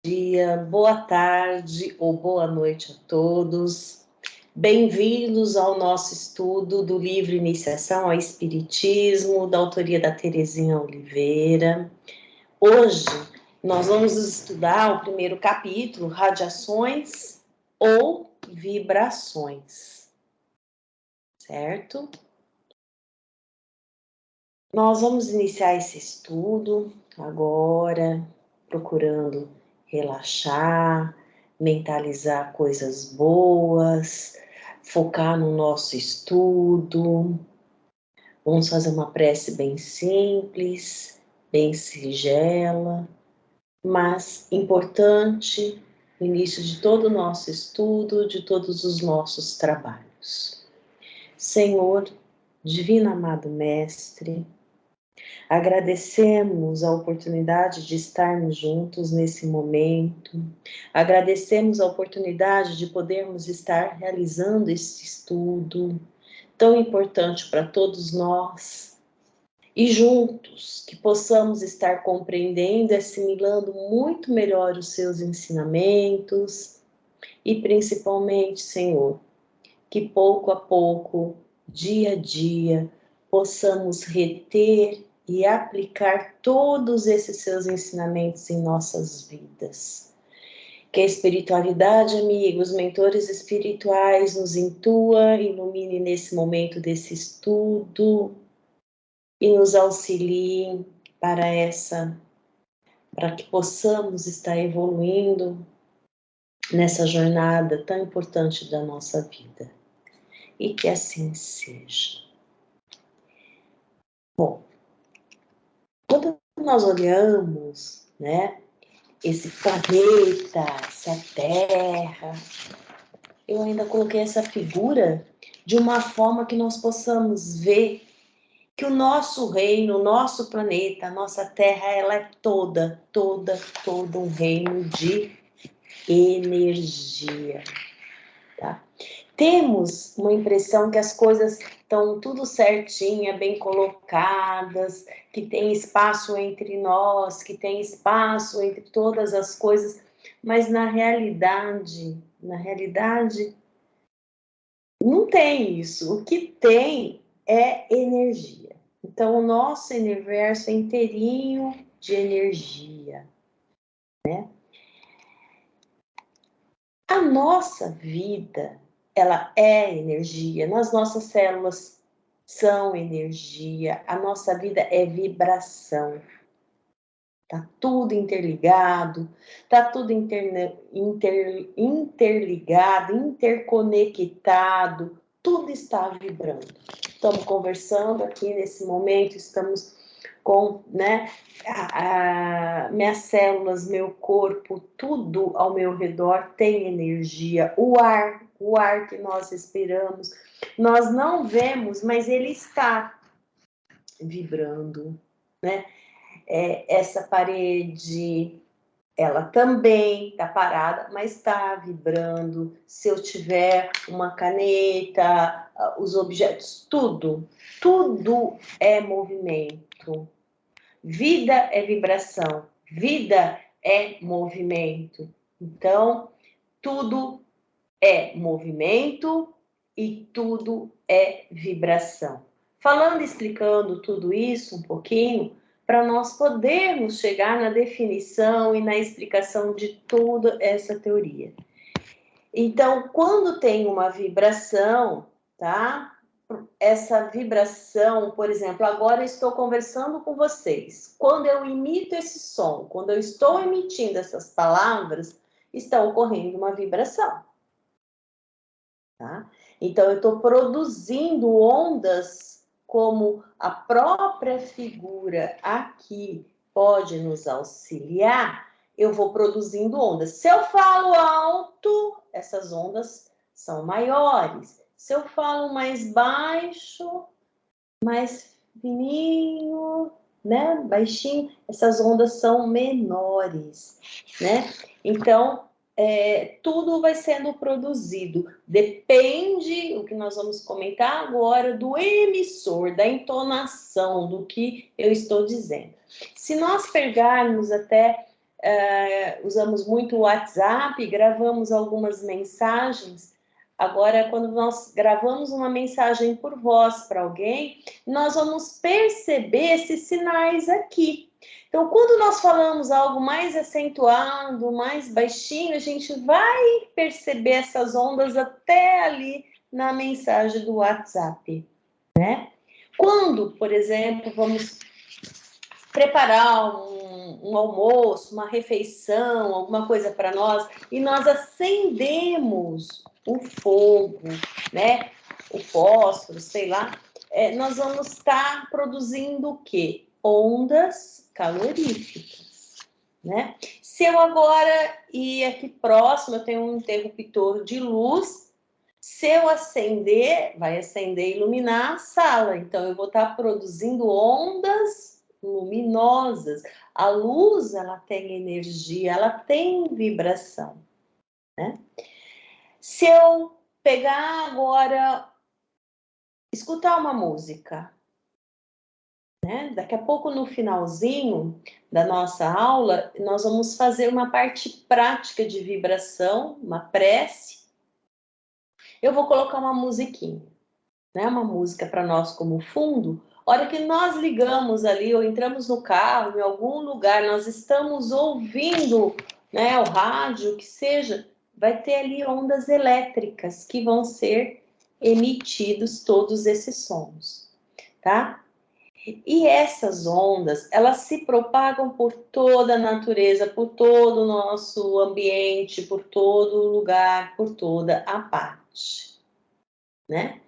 dia, boa tarde ou boa noite a todos. Bem-vindos ao nosso estudo do livro Iniciação ao Espiritismo, da autoria da Terezinha Oliveira. Hoje nós vamos estudar o primeiro capítulo, Radiações ou Vibrações, certo? Nós vamos iniciar esse estudo agora, procurando relaxar, mentalizar coisas boas, focar no nosso estudo. Vamos fazer uma prece bem simples, bem singela, mas importante no início de todo o nosso estudo, de todos os nossos trabalhos. Senhor, Divino Amado Mestre, agradecemos a oportunidade de estarmos juntos nesse momento, agradecemos a oportunidade de podermos estar realizando esse estudo tão importante para todos nós e juntos que possamos estar compreendendo e assimilando muito melhor os seus ensinamentos e principalmente, Senhor, que pouco a pouco, dia a dia, possamos reter e aplicar todos esses seus ensinamentos em nossas vidas. Que a espiritualidade, amigos, mentores espirituais, nos intua, ilumine nesse momento desse estudo e nos auxiliem para que possamos estar evoluindo nessa jornada tão importante da nossa vida. E que assim seja. Bom, quando nós olhamos, né, esse planeta, essa Terra, eu ainda coloquei essa figura de uma forma que nós possamos ver que o nosso reino, o nosso planeta, a nossa Terra, ela é toda um reino de energia, tá? Temos uma impressão que as coisas estão tudo certinha, bem colocadas, que tem espaço entre nós, que tem espaço entre todas as coisas, mas na realidade, não tem isso. O que tem é energia. Então, o nosso universo é inteirinho de energia, né? A nossa vida, ela é energia, as nossas células são energia, a nossa vida é vibração. Tá tudo interligado, tá tudo interligado, interconectado, tudo está vibrando. Estamos conversando aqui nesse momento, estamos com, né, minhas células, meu corpo, tudo ao meu redor tem energia. O ar que nós respiramos, nós não vemos, mas ele está vibrando, né? Essa parede, ela também está parada, mas está vibrando. Se eu tiver uma caneta, os objetos, tudo é movimento. Vida é vibração, vida é movimento. Então, tudo é movimento e tudo é vibração. Falando, explicando tudo isso um pouquinho, para nós podermos chegar na definição e na explicação de toda essa teoria. Então, quando tem uma vibração, tá? Essa vibração, por exemplo, agora eu estou conversando com vocês. Quando eu emito esse som, quando eu estou emitindo essas palavras, está ocorrendo uma vibração, tá? Então, eu estou produzindo ondas, como a própria figura aqui pode nos auxiliar, eu vou produzindo ondas. Se eu falo alto, essas ondas são maiores. Se eu falo mais baixo, mais fininho, né, baixinho, essas ondas são menores, né? Então, tudo vai sendo produzido. Depende, o que nós vamos comentar agora, do emissor, da entonação, do que eu estou dizendo. Se nós pegarmos até usamos muito o WhatsApp, gravamos algumas mensagens. Agora, quando nós gravamos uma mensagem por voz para alguém, nós vamos perceber esses sinais aqui. Então, quando nós falamos algo mais acentuado, mais baixinho, a gente vai perceber essas ondas até ali na mensagem do WhatsApp, né? Quando, por exemplo, vamos preparar um almoço, uma refeição, alguma coisa para nós, e nós acendemos o fogo, né? O fósforo, sei lá, nós vamos estar produzindo o quê? Ondas caloríficas, né? Se eu agora ir aqui próximo, eu tenho um interruptor de luz, se eu acender, vai acender e iluminar a sala, então eu vou estar produzindo ondas luminosas. A luz, ela tem energia, ela tem vibração, né? Se eu pegar agora, escutar uma música, né? Daqui a pouco, no finalzinho da nossa aula, nós vamos fazer uma parte prática de vibração, uma prece. Eu vou colocar uma musiquinha, né? Uma música para nós como fundo. A hora que nós ligamos ali ou entramos no carro, em algum lugar, nós estamos ouvindo, né, o rádio, o que seja, vai ter ali ondas elétricas que vão ser emitidos todos esses sons, tá? E essas ondas, elas se propagam por toda a natureza, por todo o nosso ambiente, por todo o lugar, por toda a parte, né?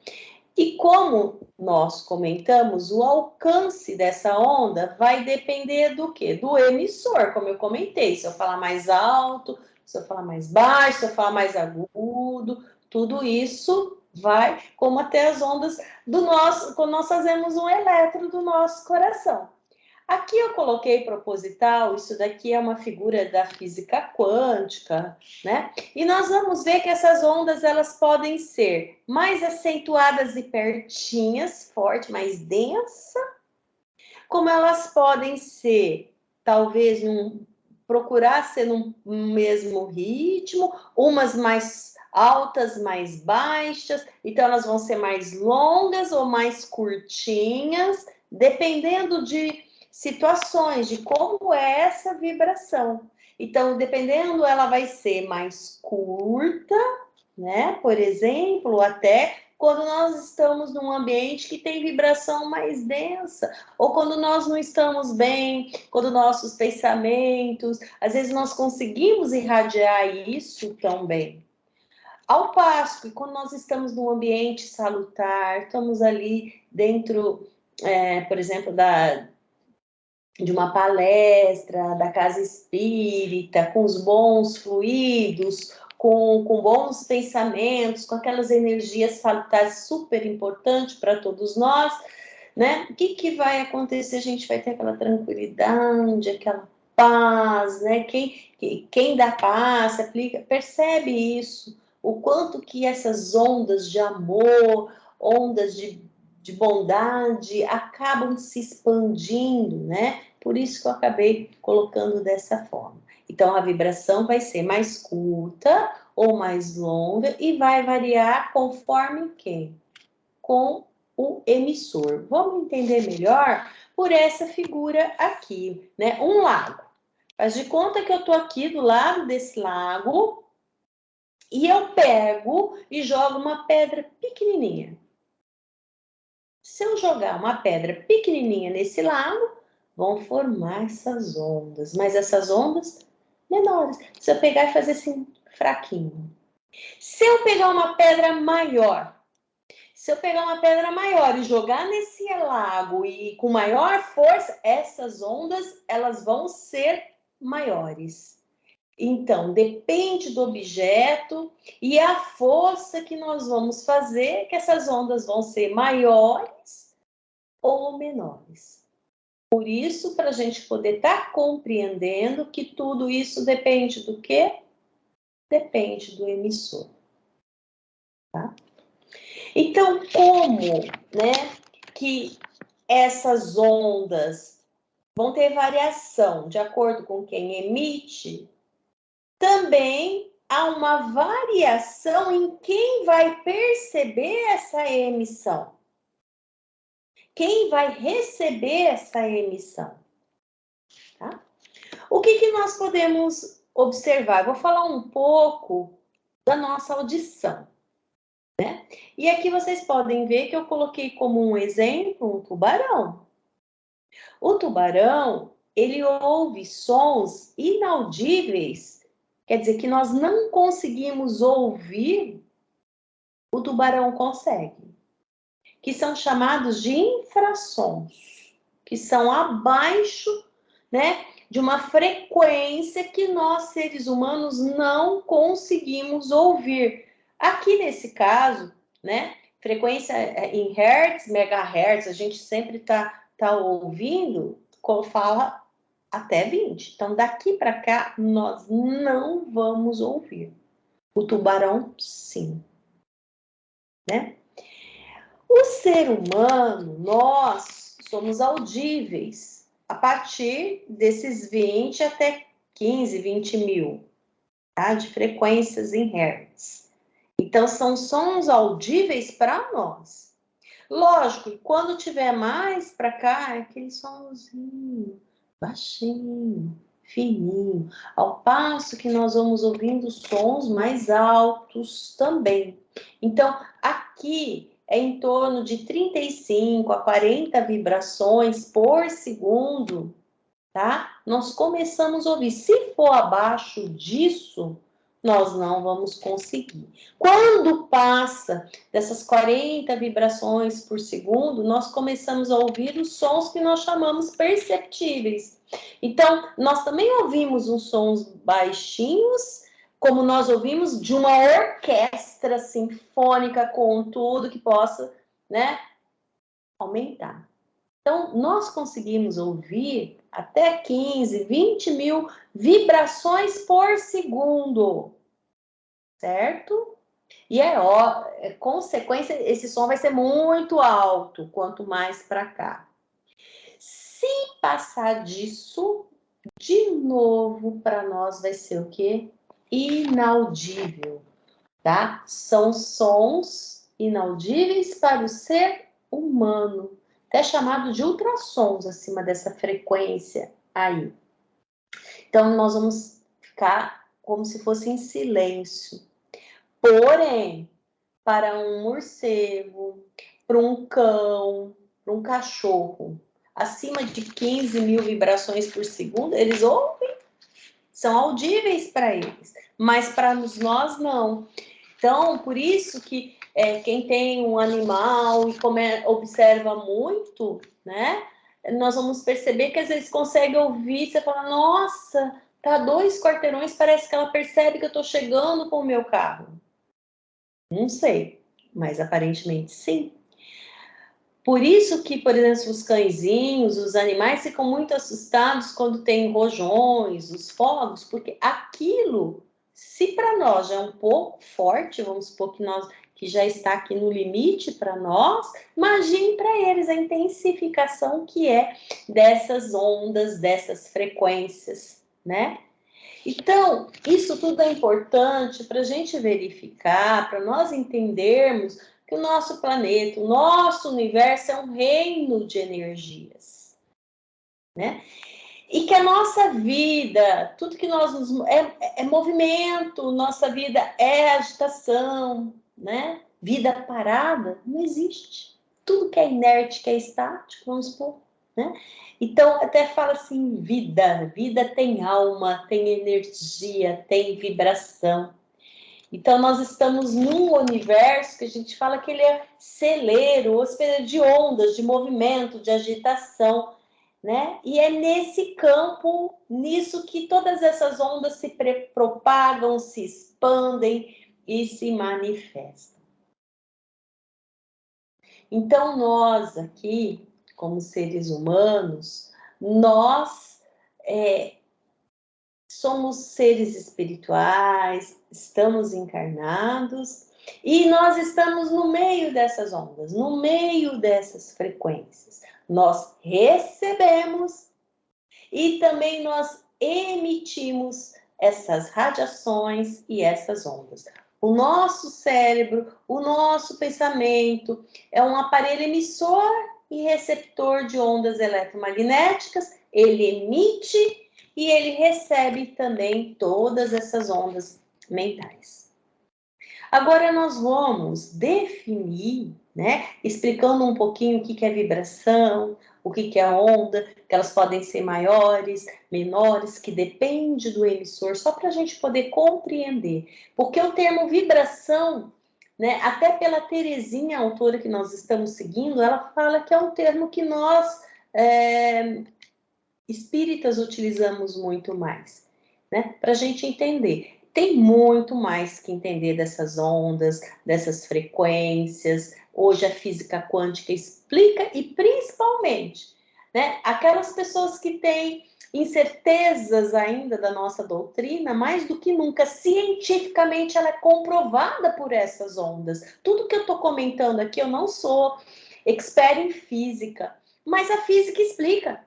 E como nós comentamos, o alcance dessa onda vai depender do quê? Do emissor, como eu comentei. Se eu falar mais alto, se eu falar mais baixo, se eu falar mais agudo, tudo isso vai, como até as ondas do nosso, quando nós fazemos um eletro do nosso coração. Aqui eu coloquei proposital, isso daqui é uma figura da física quântica, né? E nós vamos ver que essas ondas, elas podem ser mais acentuadas e pertinhas, forte, mais densa, como elas podem ser, talvez, procurar ser num mesmo ritmo, umas mais altas, mais baixas, então elas vão ser mais longas ou mais curtinhas, dependendo de situações, de como é essa vibração. Então, dependendo, ela vai ser mais curta, né? Por exemplo, até quando nós estamos num ambiente que tem vibração mais densa, ou quando nós não estamos bem, quando nossos pensamentos, às vezes nós conseguimos irradiar isso também. Ao passo que quando nós estamos num ambiente salutar, estamos ali dentro, por exemplo, de uma palestra, da casa espírita, com os bons fluidos, com bons pensamentos, com aquelas energias salutares super importantes para todos nós, né? O que vai acontecer? A gente vai ter aquela tranquilidade, aquela paz, né? Quem dá paz, se aplica, percebe isso, o quanto que essas ondas de amor, ondas de bondade acabam se expandindo, né? Por isso que eu acabei colocando dessa forma. Então, a vibração vai ser mais curta ou mais longa e vai variar conforme quem? Com o emissor. Vamos entender melhor por essa figura aqui, né? Um lago. Faz de conta que eu tô aqui do lado desse lago e eu pego e jogo uma pedra pequenininha. Se eu jogar uma pedra pequenininha nesse lago, vão formar essas ondas, mas essas ondas menores. Se eu pegar e fazer assim, fraquinho. Se eu pegar uma pedra maior, e jogar nesse lago e com maior força, essas ondas, elas vão ser maiores. Então, depende do objeto e a força que nós vamos fazer, que essas ondas vão ser maiores ou menores. Por isso, para a gente poder estar compreendendo que tudo isso depende do quê? Depende do emissor. Tá? Então, como, né, que essas ondas vão ter variação de acordo com quem emite, também há uma variação em quem vai perceber essa emissão. Quem vai receber essa emissão. Tá? O que nós podemos observar? Vou falar um pouco da nossa audição. Né? E aqui vocês podem ver que eu coloquei como um exemplo um tubarão. O tubarão, ele ouve sons inaudíveis, quer dizer que nós não conseguimos ouvir, o tubarão consegue, que são chamados de infrassons, que são abaixo, né, de uma frequência que nós, seres humanos, não conseguimos ouvir. Aqui nesse caso, né, frequência em hertz, megahertz, a gente sempre tá ouvindo, fala até 20. Então, daqui para cá, nós não vamos ouvir. O tubarão, sim. Né? O ser humano, nós somos audíveis a partir desses 20 até 15, 20 mil, tá? De frequências em hertz. Então, são sons audíveis para nós. Lógico, quando tiver mais para cá, é aquele somzinho, baixinho, fininho. Ao passo que nós vamos ouvindo sons mais altos também. Então, aqui é em torno de 35 a 40 vibrações por segundo, tá? Nós começamos a ouvir. Se for abaixo disso, nós não vamos conseguir. Quando passa dessas 40 vibrações por segundo, nós começamos a ouvir os sons que nós chamamos perceptíveis. Então, nós também ouvimos uns sons baixinhos, como nós ouvimos de uma orquestra sinfônica com tudo que possa, né, aumentar. Então, nós conseguimos ouvir até 15, 20 mil vibrações por segundo, certo? E consequência, esse som vai ser muito alto, quanto mais para cá. Se passar disso, de novo, para nós vai ser o quê? Inaudível, tá? São sons inaudíveis para o ser humano, até chamado de ultrassons acima dessa frequência aí. Então, nós vamos ficar como se fosse em silêncio. Porém, para um morcego, para um cão, para um cachorro, acima de 15 mil vibrações por segundo, eles ouvem, são audíveis para eles, mas para nós não. Então, por isso que quem tem um animal e observa muito, né? Nós vamos perceber que às vezes consegue ouvir, você fala, nossa, tá 2 quarteirões, parece que ela percebe que eu tô chegando com o meu carro. Não sei, mas aparentemente sim. Por isso que, por exemplo, os cãezinhos, os animais ficam muito assustados quando tem rojões, os fogos, porque aquilo, se para nós já é um pouco forte, vamos supor que já está aqui no limite para nós, imagine para eles a intensificação que é dessas ondas, dessas frequências, né? Então, isso tudo é importante para a gente verificar, para nós entendermos que o nosso planeta, o nosso universo é um reino de energias, né? E que a nossa vida, tudo que nós é movimento, nossa vida é agitação, né? Vida parada não existe. Tudo que é inerte, que é estático, vamos supor, né? Então, até fala assim, vida tem alma, tem energia, tem vibração. Então, nós estamos num universo que a gente fala que ele é celeiro, hospedeiro de ondas, de movimento, de agitação, né? E é nesse campo, nisso que todas essas ondas se propagam, se expandem e se manifestam. Então, nós aqui, como seres humanos, nós somos seres espirituais, estamos encarnados e nós estamos no meio dessas ondas, no meio dessas frequências. Nós recebemos E também nós emitimos essas radiações e essas ondas. O nosso cérebro, o nosso pensamento é um aparelho emissor e receptor de ondas eletromagnéticas, ele emite e ele recebe também todas essas ondas mentais. Agora nós vamos definir, né, explicando um pouquinho o que é vibração, o que é onda, que elas podem ser maiores, menores, que depende do emissor, só para a gente poder compreender. Porque o termo vibração, né, até pela Terezinha, a autora que nós estamos seguindo, ela fala que é um termo que nós, espíritas, utilizamos muito mais, né, para a gente entender. Tem muito mais que entender dessas ondas, dessas frequências. Hoje a física quântica explica e principalmente, né, aquelas pessoas que têm incertezas ainda da nossa doutrina, mais do que nunca, cientificamente ela é comprovada por essas ondas. Tudo que eu estou comentando aqui, eu não sou expert em física, mas a física explica.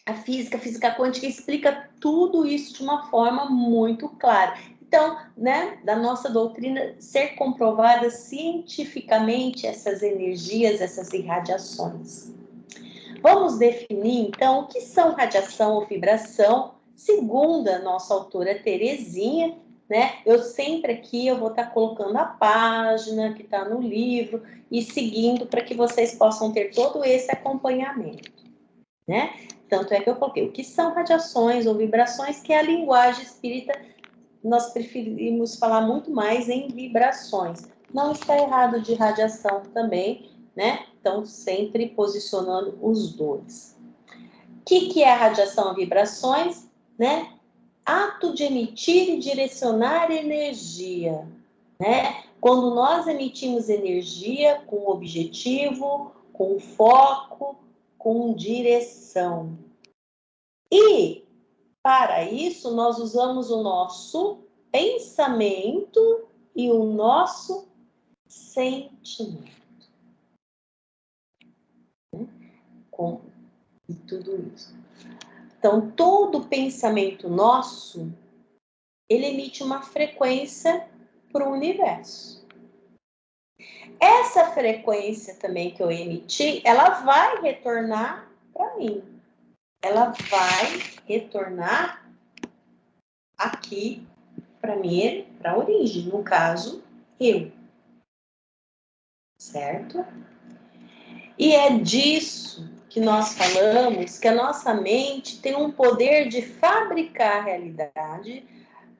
A física quântica explica tudo isso de uma forma muito clara. Então, né, da nossa doutrina ser comprovada cientificamente essas energias, essas irradiações. Vamos definir, então, o que são radiação ou vibração, segundo a nossa autora Terezinha, né? Eu sempre aqui, eu vou estar colocando a página que está no livro e seguindo para que vocês possam ter todo esse acompanhamento, né? Tanto é que eu coloquei o que são radiações ou vibrações, que é a linguagem espírita, nós preferimos falar muito mais em vibrações. Não está errado de radiação também, né? Então, sempre posicionando os dois. O que é a radiação e vibrações, né? Ato de emitir e direcionar energia, né? Quando nós emitimos energia com objetivo, com foco, com direção. E, para isso, nós usamos o nosso pensamento e o nosso sentimento. Com tudo isso. Então, todo pensamento nosso, ele emite uma frequência para o universo. Essa frequência também que eu emiti, ela vai retornar para mim. Ela vai retornar aqui para mim, para a origem, no caso, eu. Certo? E é disso que nós falamos, que a nossa mente tem um poder de fabricar a realidade,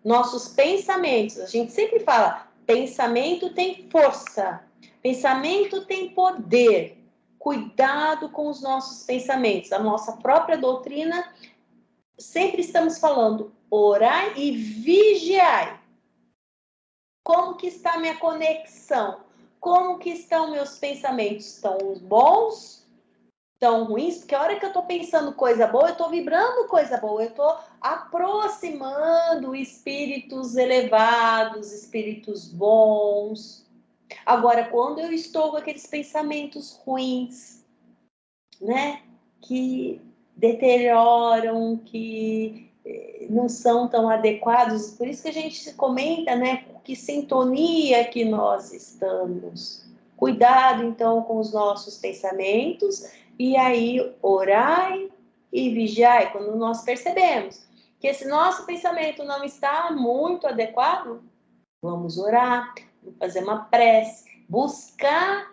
nossos pensamentos. A gente sempre fala, pensamento tem força, pensamento tem poder. Cuidado com os nossos pensamentos. A nossa própria doutrina, sempre estamos falando, orai e vigiai. Como que está a minha conexão? Como que estão meus pensamentos? Estão bons? Estão ruins? Porque a hora que eu estou pensando coisa boa, eu estou vibrando coisa boa, eu estou aproximando espíritos elevados, espíritos bons. Agora, quando eu estou com aqueles pensamentos ruins, né, que deterioram, que não são tão adequados, por isso que a gente comenta, né, que sintonia que nós estamos. Cuidado, então, com os nossos pensamentos, e aí orai e vigiai, quando nós percebemos que esse nosso pensamento não está muito adequado, vamos orar, vamos fazer uma prece, buscar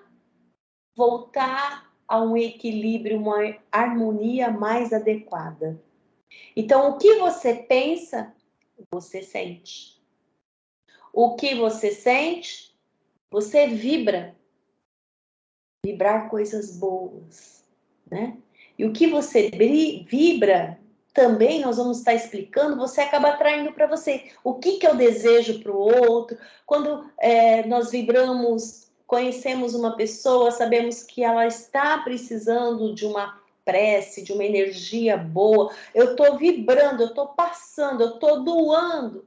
voltar a um equilíbrio, uma harmonia mais adequada. Então, o que você pensa, você sente. O que você sente, você vibra. Vibrar coisas boas, né? E o que você vibra, também nós vamos estar explicando, você acaba atraindo para você. O que eu desejo para o outro. Quando nós vibramos, conhecemos uma pessoa, sabemos que ela está precisando de uma prece, de uma energia boa. Eu estou vibrando, eu estou passando, eu estou doando.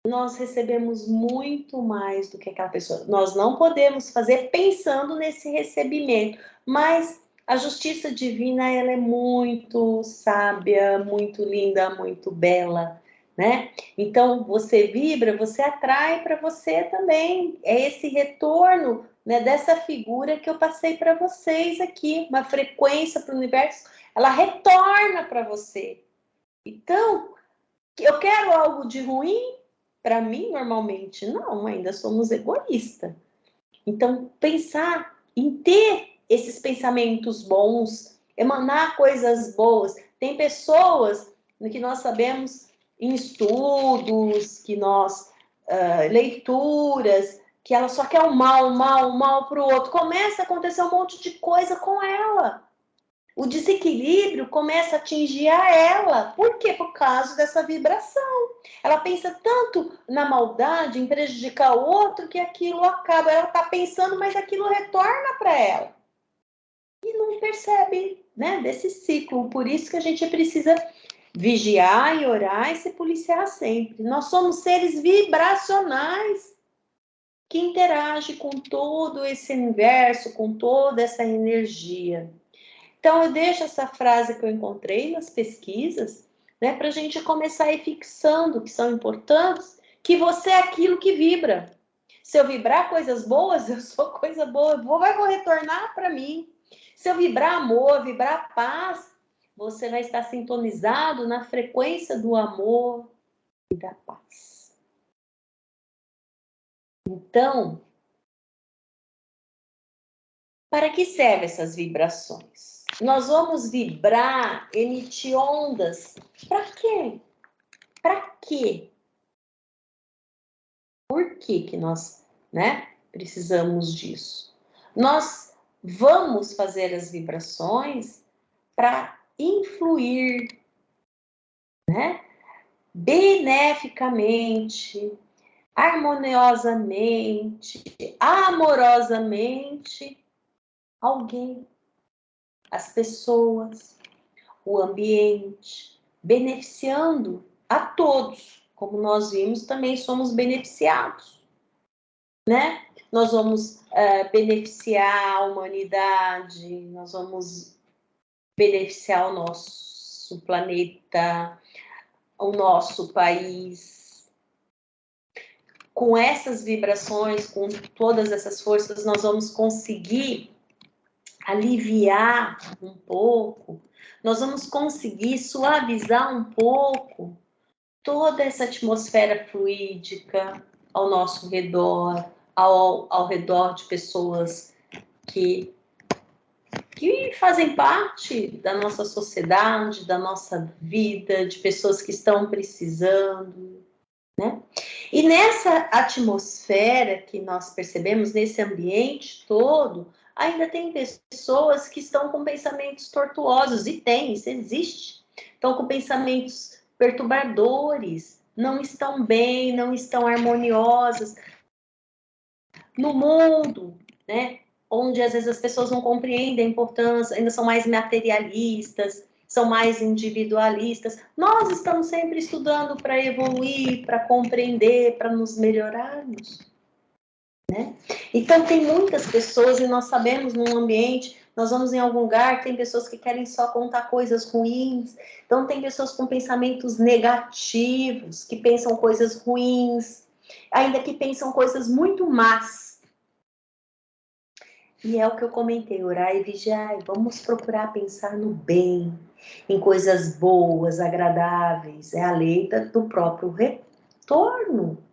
Nós recebemos muito mais do que aquela pessoa. Nós não podemos fazer pensando nesse recebimento, mas A justiça divina, ela é muito sábia, muito linda, muito bela, né? Então, você vibra, você atrai para você também. É esse retorno, né, dessa figura que eu passei para vocês aqui, uma frequência para o universo, ela retorna para você. Então, eu quero algo de ruim para mim, normalmente? Não, ainda somos egoístas. Então, pensar em ter esses pensamentos bons, emanar coisas boas. Tem pessoas que nós sabemos em estudos, que nós leituras, que ela só quer o mal para o outro. Começa a acontecer um monte de coisa com ela. O desequilíbrio começa a atingir a ela. Por quê? Por causa dessa vibração. Ela pensa tanto na maldade, em prejudicar o outro, que aquilo acaba. Ela está pensando, mas aquilo retorna para ela. E não percebe, né, desse ciclo. Por isso que a gente precisa vigiar e orar e se policiar sempre. Nós somos seres vibracionais que interagem com todo esse universo, com toda essa energia. Então, eu deixo essa frase que eu encontrei nas pesquisas, né, para a gente começar a ir fixando, que são importantes, que você é aquilo que vibra. Se eu vibrar coisas boas, eu sou coisa boa, vou retornar para mim. Se eu vibrar amor, vibrar paz, você vai estar sintonizado na frequência do amor e da paz. Então, para que servem essas vibrações? Nós vamos vibrar, emitir ondas. Para quê? Para quê? Por que que nós, né, precisamos disso? Nós vamos fazer as vibrações para influir, né, beneficamente, harmoniosamente, amorosamente, alguém, as pessoas, o ambiente, beneficiando a todos. Como nós vimos, também somos beneficiados, né? Nós vamos beneficiar a humanidade, nós vamos beneficiar o nosso planeta, o nosso país. Com essas vibrações, com todas essas forças, nós vamos conseguir aliviar um pouco, nós vamos conseguir suavizar um pouco toda essa atmosfera fluídica ao nosso redor, ao redor de pessoas que fazem parte da nossa sociedade, da nossa vida, de pessoas que estão precisando, né? E nessa atmosfera que nós percebemos, nesse ambiente todo, ainda tem pessoas que estão com pensamentos tortuosos, e tem, isso existe. Estão com pensamentos perturbadores, não estão bem, não estão harmoniosas no mundo, né? Onde às vezes as pessoas não compreendem a importância, ainda são mais materialistas, são mais individualistas. Nós estamos sempre estudando para evoluir, para compreender, para nos melhorarmos, né? Então tem muitas pessoas, e nós sabemos num ambiente, nós vamos em algum lugar, tem pessoas que querem só contar coisas ruins, então tem pessoas com pensamentos negativos, que pensam coisas ruins, ainda que pensam coisas muito más. E é o que eu comentei, orar e vigiar, vamos procurar pensar no bem, em coisas boas, agradáveis, é a lei do próprio retorno,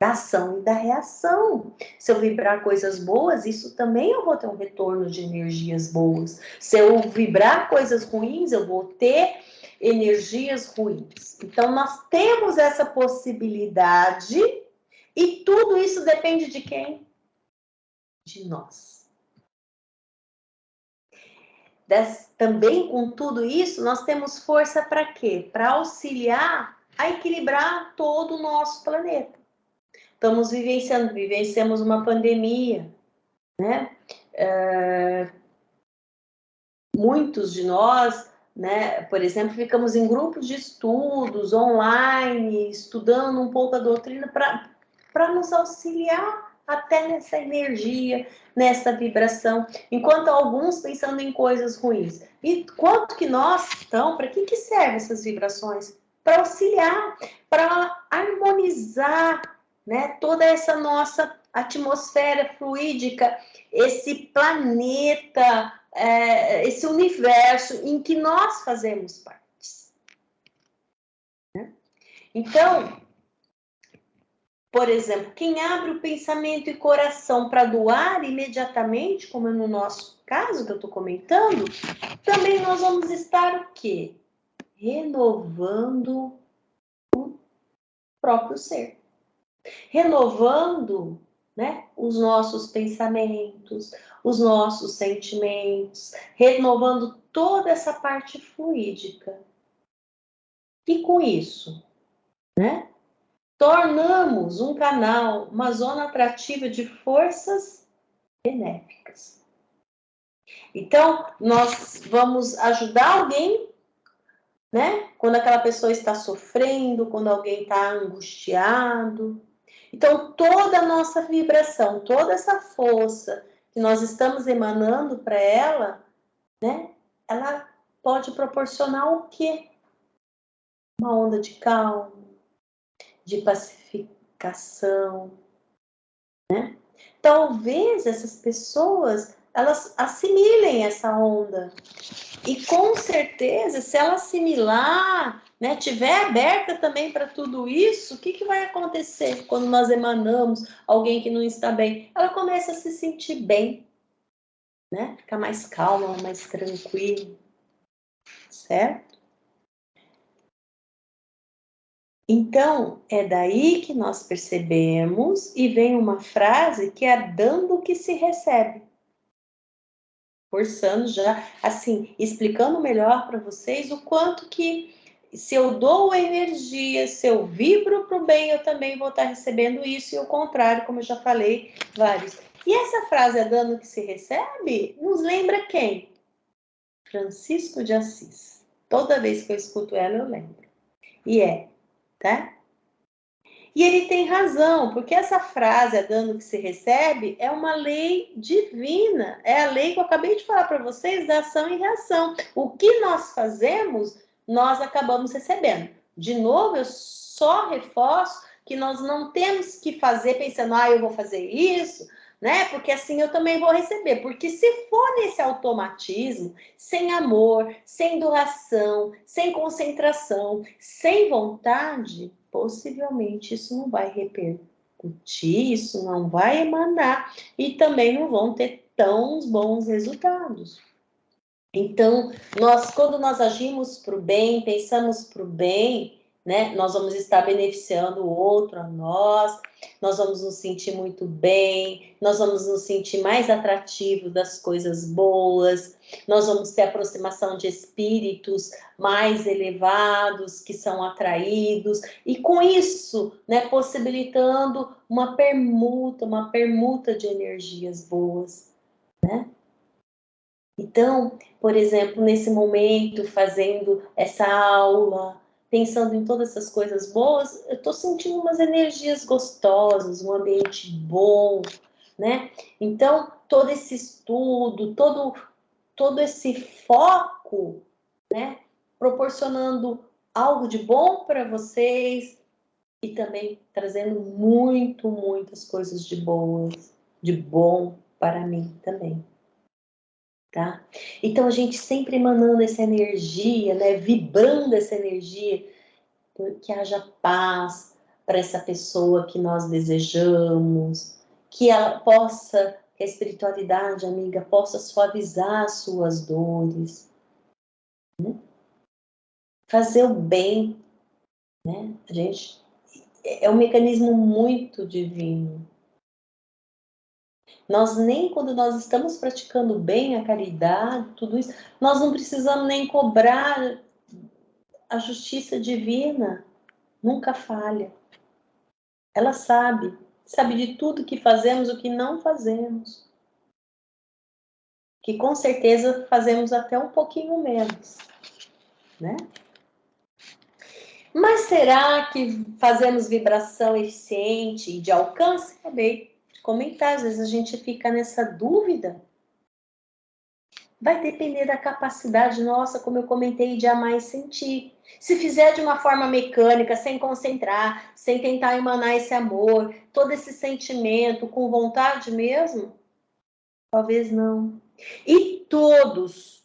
da ação e da reação. Se eu vibrar coisas boas, isso também eu vou ter um retorno de energias boas. Se eu vibrar coisas ruins, eu vou ter energias ruins. Então, nós temos essa possibilidade e tudo isso depende de quem? De nós. Também com tudo isso, nós temos força para quê? Para auxiliar a equilibrar todo o nosso planeta. Estamos vivenciamos uma pandemia, né? Muitos de nós, né, por exemplo, ficamos em grupos de estudos online, estudando um pouco a doutrina para nos auxiliar até nessa energia, nessa vibração, enquanto alguns pensando em coisas ruins. E quanto que nós estamos, para que servem essas vibrações? Para auxiliar, para harmonizar, né, toda essa nossa atmosfera fluídica, esse planeta, esse universo em que nós fazemos parte. Né? Então, por exemplo, quem abre o pensamento e coração para doar imediatamente, como é no nosso caso que eu estou comentando, também nós vamos estar o quê? Renovando o próprio ser. Renovando, né, os nossos pensamentos, os nossos sentimentos, renovando toda essa parte fluídica. E com isso, né, tornamos um canal, uma zona atrativa de forças benéficas. Então, nós vamos ajudar alguém, né? Quando aquela pessoa está sofrendo, quando alguém está angustiado. Então, toda a nossa vibração, toda essa força que nós estamos emanando para ela, né? Ela pode proporcionar o quê? Uma onda de calma, de pacificação, né? Talvez essas pessoas, elas assimilem essa onda. E com certeza, se ela assimilar, né, tiver aberta também para tudo isso, o que vai acontecer quando nós emanamos alguém que não está bem? Ela começa a se sentir bem, né? Fica mais calma, mais tranquila, certo? Então, é daí que nós percebemos e vem uma frase que é dando o que se recebe. Forçando já, assim, explicando melhor para vocês o quanto que se eu dou energia, se eu vibro para o bem, eu também vou estar recebendo isso, e o contrário, como eu já falei, vários. E essa frase, é dando que se recebe, nos lembra quem? Francisco de Assis. Toda vez que eu escuto ela, eu lembro. E tá? E ele tem razão, porque essa frase, dando que se recebe, é uma lei divina. É a lei que eu acabei de falar para vocês, da ação e reação. O que nós fazemos, nós acabamos recebendo. De novo, eu só reforço que nós não temos que fazer pensando, eu vou fazer isso, né? Porque assim eu também vou receber. Porque se for nesse automatismo, sem amor, sem doação, sem concentração, sem vontade, possivelmente isso não vai repercutir, isso não vai emanar e também não vão ter tão bons resultados. Então, quando nós agimos para o bem, pensamos para o bem, né, nós vamos estar beneficiando o outro, a nós vamos nos sentir muito bem, nós vamos nos sentir mais atrativos das coisas boas, nós vamos ter aproximação de espíritos mais elevados que são atraídos, e com isso, né, possibilitando uma permuta de energias boas, né? Então, por exemplo, nesse momento, fazendo essa aula, pensando em todas essas coisas boas, eu estou sentindo umas energias gostosas, um ambiente bom, né? Então, todo esse estudo, todo esse foco, né? Proporcionando algo de bom para vocês e também trazendo muitas coisas de bom para mim também. Tá? Então, a gente sempre emanando essa energia, né? Vibrando essa energia, que haja paz para essa pessoa que nós desejamos, que ela possa, que a espiritualidade, amiga, possa suavizar as suas dores, né? Fazer o bem, né? A gente, é um mecanismo muito divino. Nós nem quando nós estamos praticando bem, a caridade, tudo isso, nós não precisamos nem cobrar. A justiça divina nunca falha. Ela sabe de tudo que fazemos, o que não fazemos. Que com certeza fazemos até um pouquinho menos, né? Mas será que fazemos vibração eficiente e de alcance? Acabei de comentar, às vezes a gente fica nessa dúvida. Vai depender da capacidade nossa, como eu comentei, de amar e sentir. Se fizer de uma forma mecânica, sem concentrar, sem tentar emanar esse amor, todo esse sentimento, com vontade mesmo, talvez não. E todos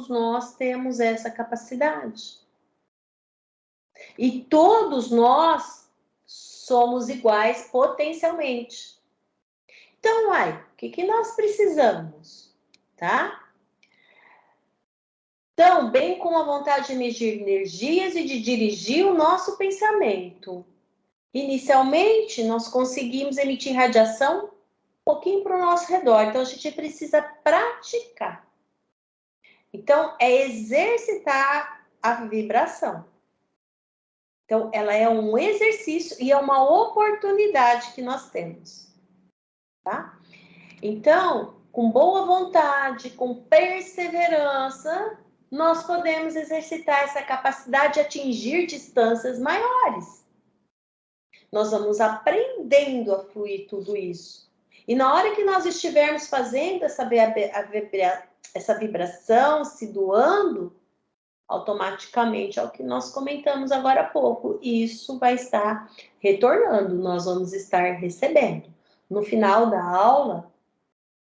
nós temos essa capacidade. E todos nós somos iguais potencialmente. Então, o que nós precisamos, tá? Então, bem com a vontade de medir energias e de dirigir o nosso pensamento. Inicialmente, nós conseguimos emitir radiação um pouquinho para o nosso redor. Então, a gente precisa praticar. Então, é exercitar a vibração. Então, ela é um exercício e é uma oportunidade que nós temos. Tá? Então, com boa vontade, com perseverança, nós podemos exercitar essa capacidade de atingir distâncias maiores. Nós vamos aprendendo a fluir tudo isso. E na hora que nós estivermos fazendo essa vibração, se doando, automaticamente, é o que nós comentamos agora há pouco, isso vai estar retornando, nós vamos estar recebendo. No final da aula,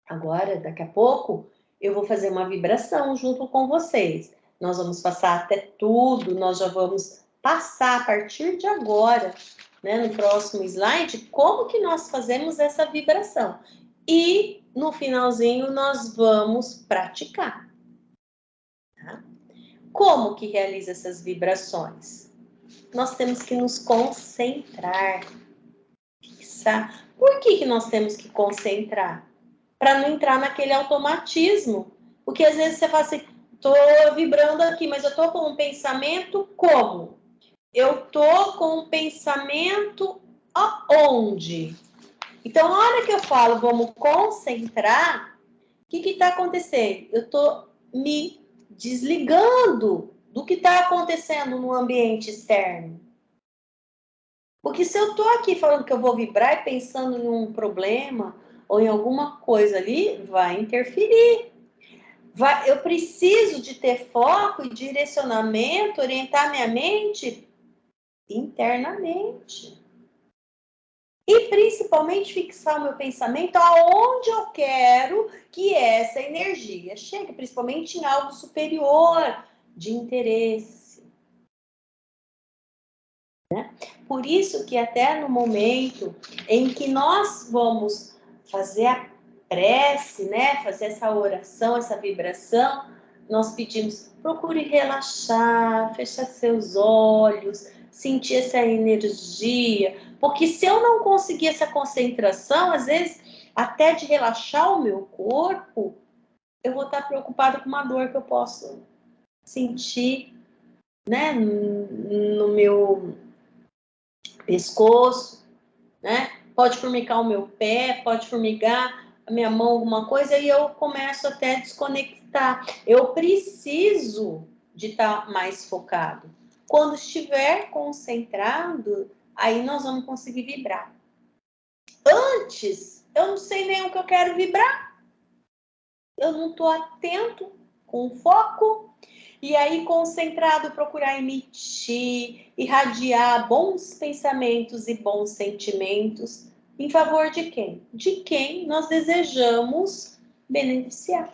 agora, daqui a pouco, eu vou fazer uma vibração junto com vocês. Nós vamos passar até tudo, nós já vamos passar a partir de agora, né, no próximo slide, como que nós fazemos essa vibração. E no finalzinho nós vamos praticar. Tá? Como que realiza essas vibrações? Nós temos que nos concentrar, fixar. Por que nós temos que concentrar? Para não entrar naquele automatismo. Porque às vezes você fala assim, tô vibrando aqui, mas eu tô com um pensamento como? Eu tô com um pensamento aonde? Então, na hora que eu falo, vamos concentrar, o que está acontecendo? Eu tô me desligando do que está acontecendo no ambiente externo. Porque se eu tô aqui falando que eu vou vibrar e pensando em um problema ou em alguma coisa ali, vai interferir. Eu preciso de ter foco e direcionamento, orientar minha mente internamente. E principalmente fixar o meu pensamento aonde eu quero que essa energia chegue, principalmente em algo superior, de interesse. Né? Por isso que até no momento em que nós vamos fazer a prece, né, fazer essa oração, essa vibração, nós pedimos, procure relaxar, fechar seus olhos, sentir essa energia, porque se eu não conseguir essa concentração, às vezes, até de relaxar o meu corpo, eu vou estar preocupada com uma dor que eu posso sentir, né, no meu pescoço, né? Pode formigar o meu pé, pode formigar a minha mão, alguma coisa, e eu começo até a desconectar. Eu preciso de estar mais focado. Quando estiver concentrado, aí nós vamos conseguir vibrar. Antes, eu não sei nem o que eu quero vibrar. Eu não estou atento, com foco. E aí, concentrado, procurar emitir, irradiar bons pensamentos e bons sentimentos em favor de quem? De quem nós desejamos beneficiar.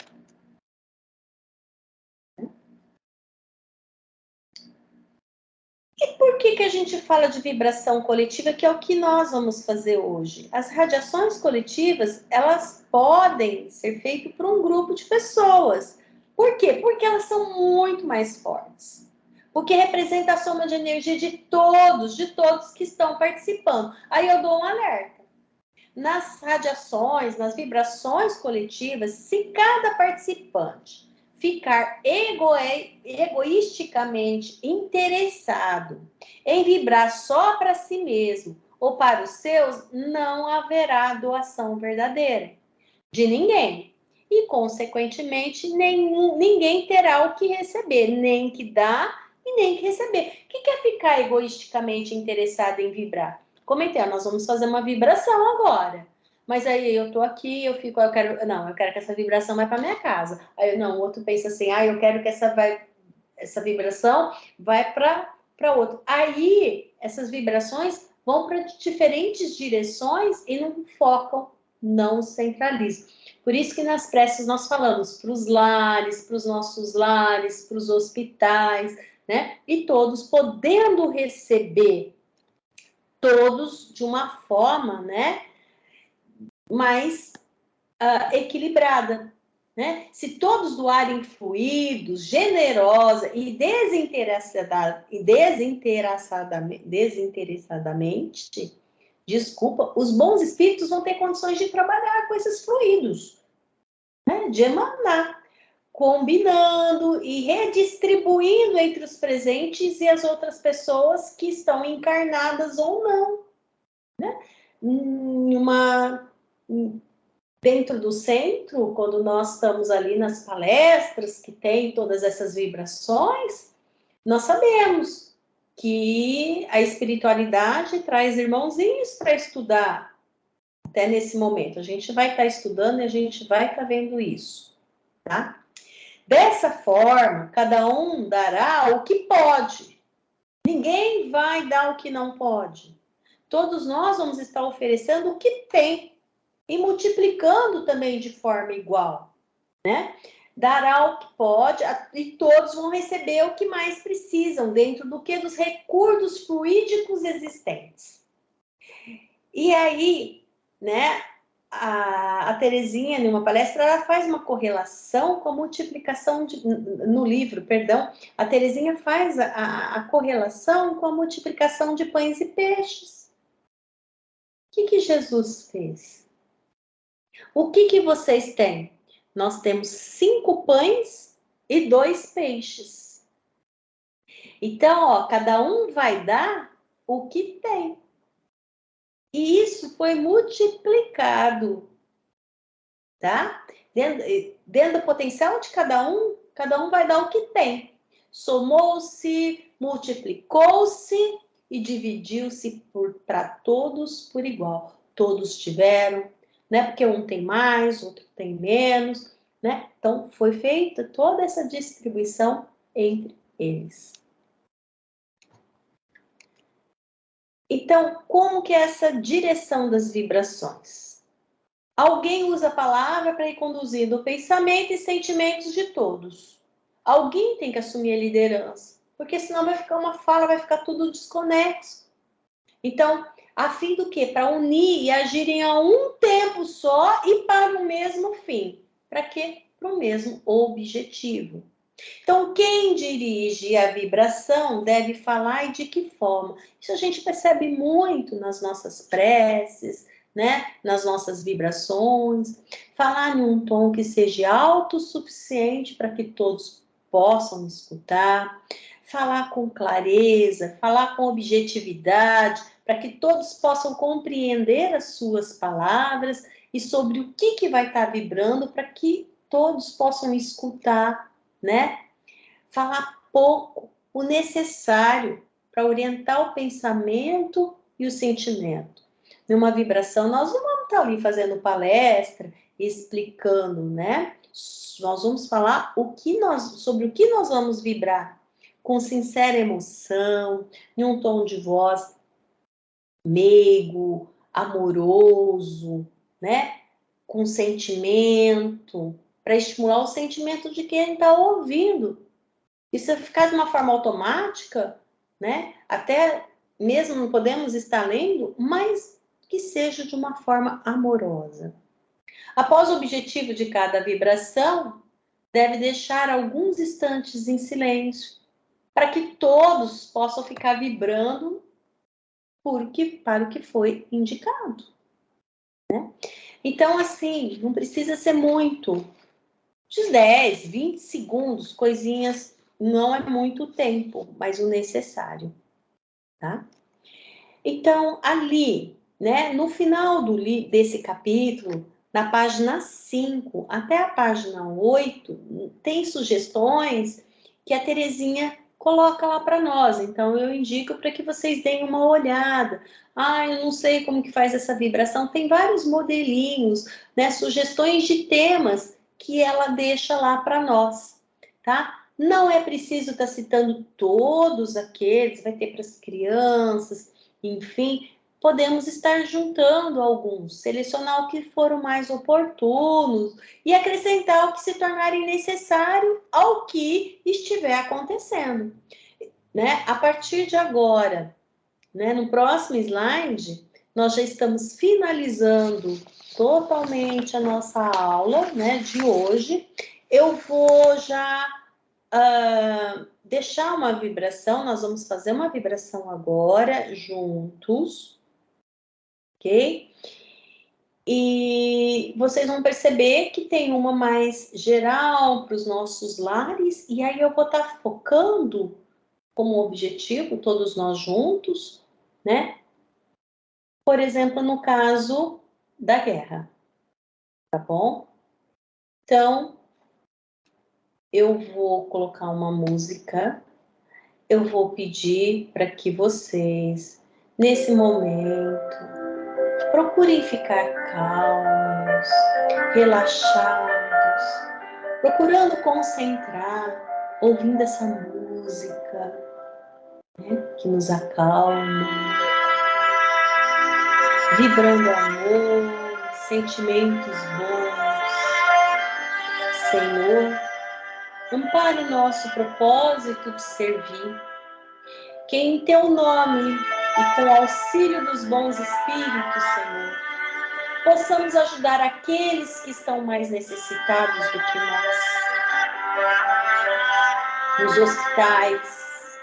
E por que a gente fala de vibração coletiva, que é o que nós vamos fazer hoje? As radiações coletivas, elas podem ser feitas por um grupo de pessoas. Por quê? Porque elas são muito mais fortes. Porque representa a soma de energia de todos que estão participando. Aí eu dou um alerta. Nas radiações, nas vibrações coletivas, se cada participante ficar egoisticamente interessado em vibrar só para si mesmo ou para os seus, não haverá doação verdadeira de ninguém. E, consequentemente, ninguém terá o que receber, nem que dar e nem que receber. O que é ficar egoisticamente interessado em vibrar? Comentei, nós vamos fazer uma vibração agora. Mas aí eu tô aqui, eu fico, eu quero que essa vibração vai para minha casa. Aí não, o outro pensa assim, eu quero que essa vibração vai para outro. Aí essas vibrações vão para diferentes direções e não focam, não centralizam. Por isso que nas preces nós falamos para os lares, para os nossos lares, para os hospitais, né? E todos podendo receber, todos de uma forma, né? Mais equilibrada, né? Se todos doarem fluidos, generosa e desinteressadamente, desculpa, os bons espíritos vão ter condições de trabalhar com esses fluidos, né? De emanar, combinando e redistribuindo entre os presentes e as outras pessoas que estão encarnadas ou não, né? Dentro do centro, quando nós estamos ali nas palestras que tem todas essas vibrações, nós sabemos que a espiritualidade traz irmãozinhos para estudar até nesse momento. A gente vai estar estudando e a gente vai estar vendo isso, tá? Dessa forma, cada um dará o que pode. Ninguém vai dar o que não pode. Todos nós vamos estar oferecendo o que tem e multiplicando também de forma igual, né? Dará o que pode e todos vão receber o que mais precisam dentro do que dos recursos fluídicos existentes. E aí, né, a Terezinha, numa palestra, ela faz uma correlação com a multiplicação no livro, perdão, a Terezinha faz a correlação com a multiplicação de pães e peixes. O que Jesus fez? O que vocês têm? Nós temos 5 pães e 2 peixes. Então, ó, cada um vai dar o que tem. E isso foi multiplicado, tá? Dentro do potencial de cada um vai dar o que tem. Somou-se, multiplicou-se e dividiu-se para todos por igual. Todos tiveram, né? Porque um tem mais, outro tem menos, né? Então, foi feita toda essa distribuição entre eles. Então, como que é essa direção das vibrações? Alguém usa a palavra para ir conduzindo o pensamento e sentimentos de todos. Alguém tem que assumir a liderança, porque senão vai ficar uma fala, vai ficar tudo desconexo. Então, a fim do quê? Para unir e agirem a um tempo só e para o mesmo fim. Para quê? Para o mesmo objetivo. Então, quem dirige a vibração deve falar e de que forma? Isso a gente percebe muito nas nossas preces, né? Nas nossas vibrações. Falar em um tom que seja autossuficiente para que todos possam escutar. Falar com clareza, falar com objetividade, para que todos possam compreender as suas palavras e sobre o que vai estar vibrando para que todos possam escutar, né? Falar pouco, o necessário para orientar o pensamento e o sentimento. Numa vibração, nós não vamos estar ali fazendo palestra, explicando, né? Nós vamos falar sobre o que nós vamos vibrar, com sincera emoção, em um tom de voz meigo, amoroso, né? Com sentimento, para estimular o sentimento de quem está ouvindo. E se ficar de uma forma automática, né? Até mesmo não podemos estar lendo, mas que seja de uma forma amorosa. Após o objetivo de cada vibração, deve deixar alguns instantes em silêncio, para que todos possam ficar vibrando para o que foi indicado, né? Então, assim, não precisa ser muito. De 10, 20 segundos, coisinhas, não é muito tempo, mas o necessário, tá? Então, ali, né, no final desse capítulo, na página 5 até a página 8, tem sugestões que a Terezinha coloca lá para nós. Então, eu indico para que vocês deem uma olhada. Ah, eu não sei como que faz essa vibração. Tem vários modelinhos, né? Sugestões de temas que ela deixa lá para nós, tá? Não é preciso estar citando todos aqueles, vai ter para as crianças, enfim, podemos estar juntando alguns, selecionar o que foram mais oportunos e acrescentar o que se tornarem necessário ao que estiver acontecendo, né? A partir de agora, né, no próximo slide, nós já estamos finalizando totalmente a nossa aula, né, de hoje. Eu vou já deixar uma vibração, nós vamos fazer uma vibração agora, juntos, ok? E vocês vão perceber que tem uma mais geral para os nossos lares, e aí eu vou estar focando como objetivo, todos nós juntos, né? Por exemplo, no caso da guerra, tá bom? Então, eu vou colocar uma música, eu vou pedir para que vocês, nesse momento, procurem ficar calmos, relaxados, procurando concentrar, ouvindo essa música, né, que nos acalma, vibrando amor, sentimentos bons. Senhor, ampare o nosso propósito de servir, que em teu nome e com o auxílio dos bons espíritos, Senhor, possamos ajudar aqueles que estão mais necessitados do que nós, nos hospitais,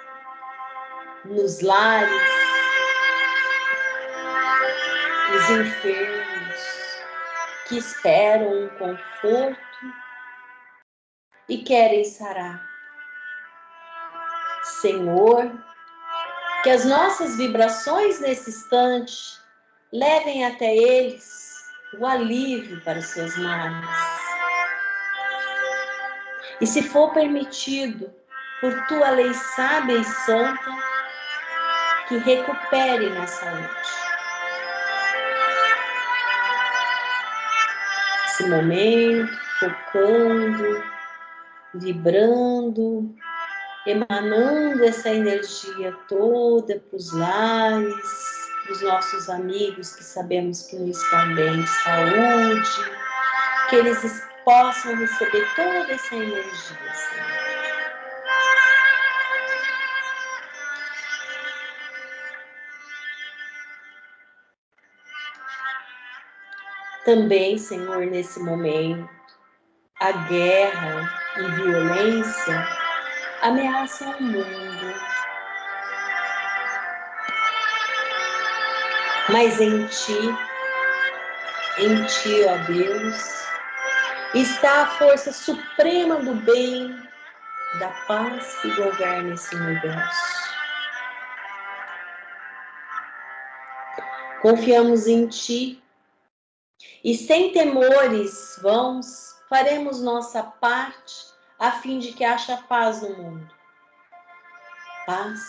nos lares, os enfermos, que esperam um conforto e querem sarar. Senhor, que as nossas vibrações nesse instante levem até eles o alívio para os seus males. E se for permitido, por tua lei sábia e santa, que recupere na saúde. Esse momento, focando, vibrando, emanando essa energia toda para os lares, para os nossos amigos que sabemos que não estão bem de saúde, que eles possam receber toda essa energia, Senhor. Também, Senhor, nesse momento, a guerra e violência ameaçam o mundo. Mas em Ti, ó Deus, está a força suprema do bem, da paz que governa esse universo. Confiamos em Ti e sem temores vãos faremos nossa parte a fim de que haja paz no mundo. Paz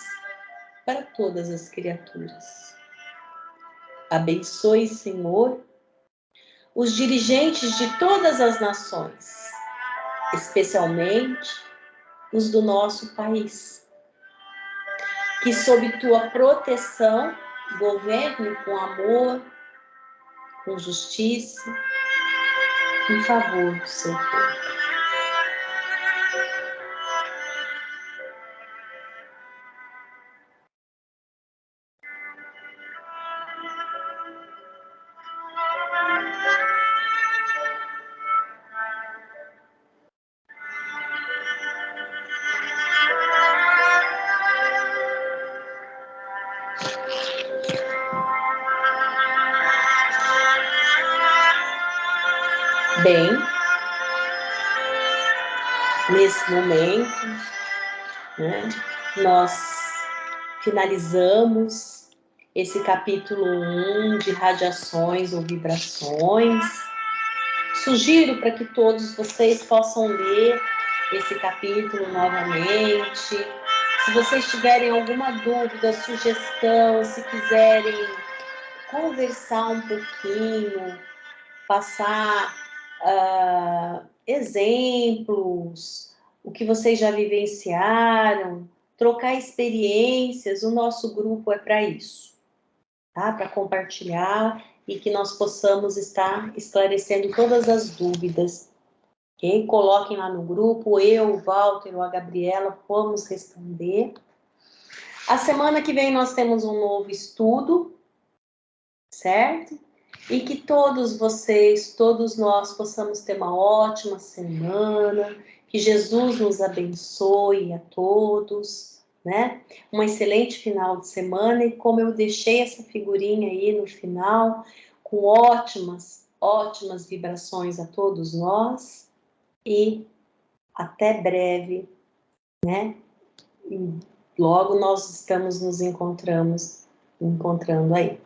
para todas as criaturas. Abençoe, Senhor, os dirigentes de todas as nações, especialmente os do nosso país, que sob tua proteção governe com amor, com justiça, em favor do seu povo. Bem, nesse momento, né, nós finalizamos esse capítulo 1 de radiações ou vibrações. Sugiro para que todos vocês possam ler esse capítulo novamente. Se Se vocês tiverem alguma dúvida, sugestão, se quiserem conversar um pouquinho, passar exemplos, o que vocês já vivenciaram, trocar experiências, o nosso grupo é para isso, tá? Para compartilhar e que nós possamos estar esclarecendo todas as dúvidas. Ok? Coloquem lá no grupo, eu, o Walter ou a Gabriela, vamos responder. A semana que vem nós temos um novo estudo, certo? E que todos vocês, todos nós possamos ter uma ótima semana, que Jesus nos abençoe a todos, né? Um excelente final de semana e como eu deixei essa figurinha aí no final, com ótimas vibrações a todos nós e até breve, né? E logo nós estamos nos encontrando aí.